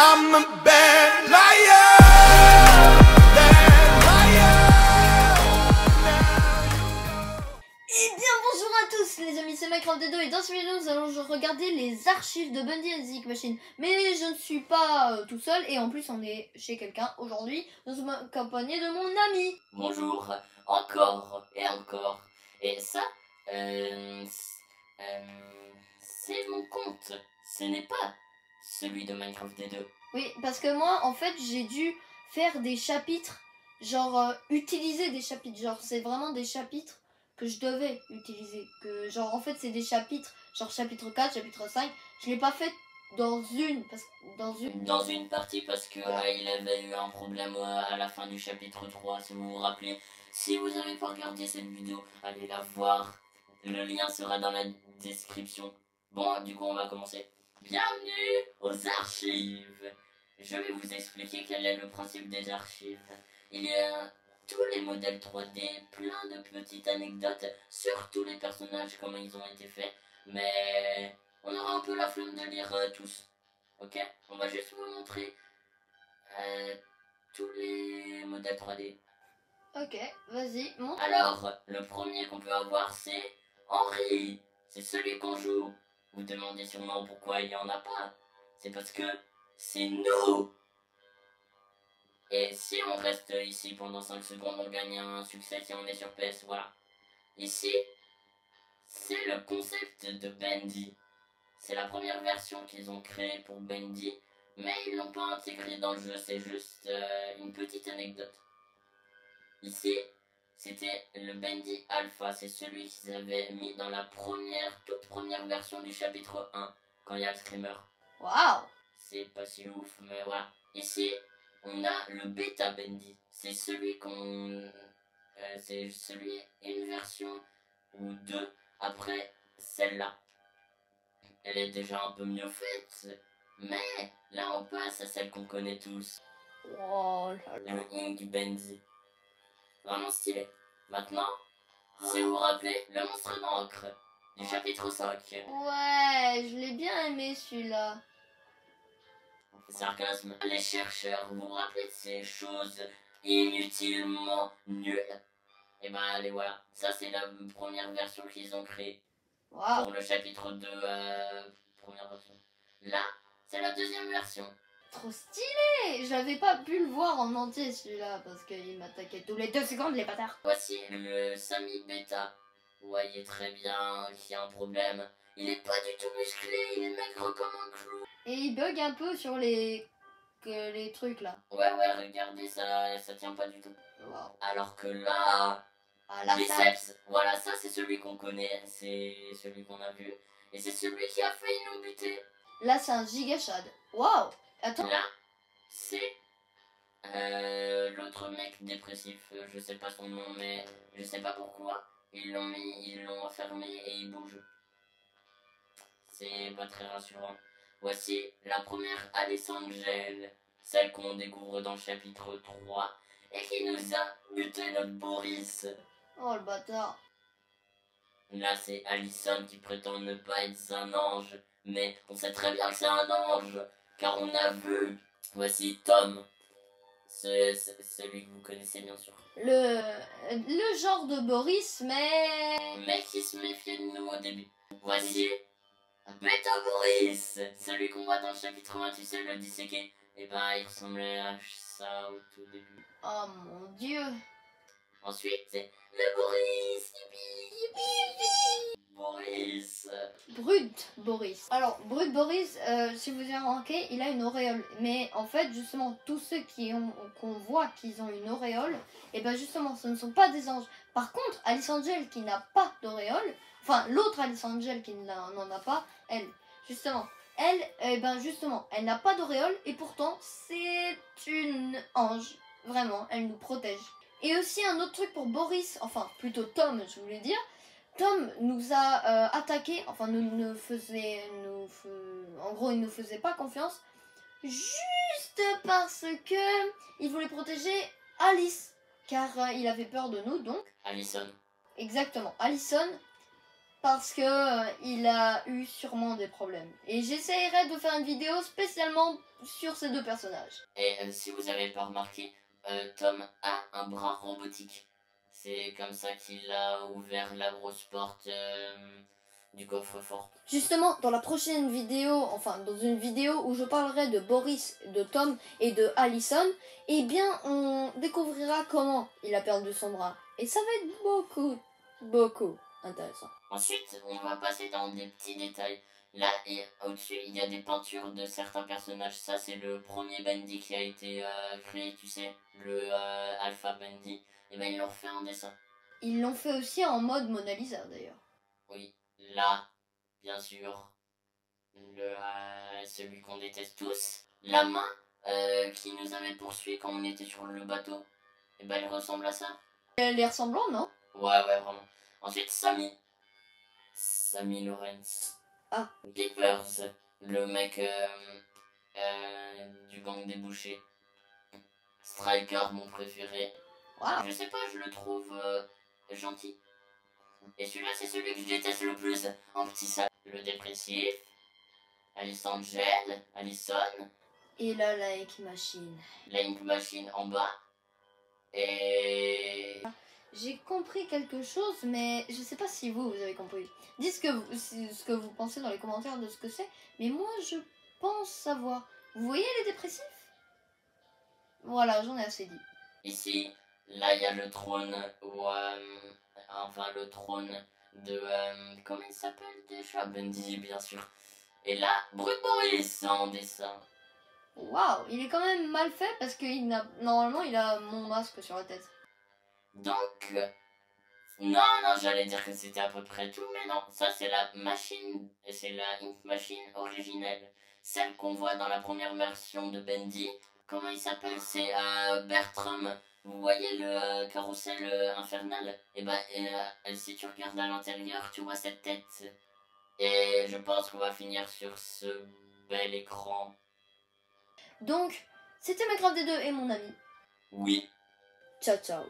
I'm a bad liar, bad liar. Eh bien bonjour à tous les amis, c'est Minecraft Dedo et dans ce vidéo nous allons regarder les archives de Bundy and Zik Machine. Mais je ne suis pas tout seul et en plus on est chez quelqu'un aujourd'hui. Nous sommes accompagnés de mon ami. Bonjour, encore et encore. Et ça, c'est mon compte. Ce n'est pas celui de Minecraft Dedo. Oui, parce que moi en fait j'ai dû faire des chapitres, genre utiliser des chapitres, genre c'est vraiment des chapitres que je devais utiliser, que genre en fait c'est des chapitres, genre chapitre 4, chapitre 5, je l'ai pas fait dans une partie parce que il avait eu un problème à la fin du chapitre 3, si vous vous rappelez. Si vous n'avez pas regardé cette vidéo, allez la voir. Le lien sera dans la description. Bon, du coup on va commencer. Bienvenue aux archives. Je vais vous expliquer quel est le principe des archives. Il y a tous les modèles 3D, plein de petites anecdotes sur tous les personnages, comment ils ont été faits. Mais on aura un peu la flemme de lire tous. Ok? On va juste vous montrer tous les modèles 3D. Ok, vas-y, montre. Alors, le premier qu'on peut avoir, c'est Henri. C'est celui qu'on joue. Vous demandez sûrement pourquoi il n'y en a pas. C'est parce que c'est nous. Et si on reste ici pendant 5 secondes, on gagne un succès si on est sur PS. Voilà. Ici, c'est le concept de Bendy. C'est la première version qu'ils ont créée pour Bendy, mais ils l'ont pas intégré dans le jeu, c'est juste une petite anecdote. Ici, c'était le Bendy Alpha, c'est celui qu'ils avaient mis dans la toute première version du chapitre 1, quand il y a le screamer. Waouh! C'est pas si ouf, mais voilà. Ici, on a le Beta Bendy. C'est celui une version ou deux après celle-là. Elle est déjà un peu mieux faite, mais là on passe à celle qu'on connaît tous. Oh là là. Le Ink Bendy. Vraiment stylé. Maintenant, si vous vous rappelez, le monstre d'encre du chapitre 5. Ouais, je l'ai bien aimé celui-là. Sarcasme. Les chercheurs, vous vous rappelez de ces choses inutilement nulles? Et ben allez voilà, ça c'est la première version qu'ils ont créée. Waouh! Pour le chapitre 2, première version. Là, c'est la deuxième version. Trop stylé! J'avais pas pu le voir en entier celui-là parce qu'il m'attaquait tous les 2 secondes les bâtards. Voici le Sammy Beta. Vous voyez très bien qu'il y a un problème. Il est pas du tout musclé, il est maigre comme un clou. Et il bug un peu sur les trucs là. Ouais, regardez, ça tient pas du tout. Waouh. Alors que là, Ah là, ça... biceps, voilà, ça c'est celui qu'on connaît, c'est celui qu'on a vu. Et c'est celui qui a failli nous buter. Là c'est un giga shad. Waouh! Attends. Là, c'est l'autre mec dépressif. Je sais pas son nom, mais je sais pas pourquoi. Ils l'ont enfermé et il bouge. C'est pas très rassurant. Voici la première Alice Angel, celle qu'on découvre dans le chapitre 3 et qui nous a buté notre Boris. Oh le bâtard. Là, c'est Allison qui prétend ne pas être un ange, mais on sait très bien que c'est un ange, car on a vu. Voici Tom, celui que vous connaissez bien sûr. Le genre de Boris, mais qui se méfiait de nous au début. Voici Beta Boris, celui qu'on voit dans le chapitre 1, tu sais, le disséqué. Et ben, il ressemblait à ça au tout début. oh mon dieu. Ensuite, le Boris. Yippee. Boris. Brut Boris. Alors, Brut Boris, si vous avez remarqué, il a une auréole. Mais en fait, justement, tous ceux qu'on voit qu'ils ont une auréole, et ben justement, ce ne sont pas des anges. Par contre, Alice Angel qui n'a pas d'auréole, enfin l'autre Alice Angel qui n'en a pas, elle, justement, elle n'a pas d'auréole et pourtant c'est une ange. Vraiment, elle nous protège. Et aussi un autre truc pour Boris, enfin plutôt Tom, je voulais dire. Tom nous a attaqué, enfin en gros il ne faisait pas confiance, juste parce que il voulait protéger Alice, car il avait peur de nous donc. Allison. Exactement, Allison. parce que il a eu sûrement des problèmes. Et j'essayerai de faire une vidéo spécialement sur ces deux personnages. Et si vous avez pas remarqué, Tom a un bras robotique. C'est comme ça qu'il a ouvert la grosse porte du coffre-fort. Justement, dans la prochaine vidéo, enfin dans une vidéo où je parlerai de Boris, de Tom et de Allison, eh bien on découvrira comment il a perdu son bras. Et ça va être beaucoup intéressant. Ensuite, on va passer dans des petits détails. Là et au-dessus, il y a des peintures de certains personnages. Ça, c'est le premier Bendy qui a été créé, tu sais, le Alpha Bendy. Et ben ils l'ont refait en dessin. Ils l'ont fait aussi en mode Mona Lisa d'ailleurs. Oui, là, bien sûr, celui qu'on déteste tous. La main qui nous avait poursuivi quand on était sur le bateau. Et ben elle ressemble à ça. Elle est ressemblant, non? Ouais, vraiment. Ensuite, Sammy Lawrence. Ah. Peepers, le mec du gang des bouchers. Striker, mon préféré. Wow. Je sais pas, je le trouve gentil. Et celui-là, c'est celui que je déteste le plus. En petit sale. Le dépressif. Allison. Et là, la Ink Machine. La Ink Machine en bas. Et... J'ai compris quelque chose, mais je sais pas si vous avez compris. Dites ce que vous pensez dans les commentaires de ce que c'est. Mais moi, je pense savoir. Vous voyez les dépressifs? Voilà, j'en ai assez dit. Ici, là, il y a le trône où... enfin, le trône de... comment il s'appelle déjà? Bundy, bien sûr. Et là, Brute Boris en dessin. Waouh, il est quand même mal fait parce que normalement, il a mon masque sur la tête. Donc... Non, j'allais dire que c'était à peu près tout, mais non. Ça, c'est la machine... C'est la Ink Machine originelle. Celle qu'on voit dans la première version de Bendy. Comment il s'appelle? C'est Bertram. Vous voyez le carrousel infernal? Et ben, si tu regardes à l'intérieur, tu vois cette tête. Et je pense qu'on va finir sur ce bel écran. Donc, c'était Minecraft D2 et mon ami. Oui. Ciao, ciao.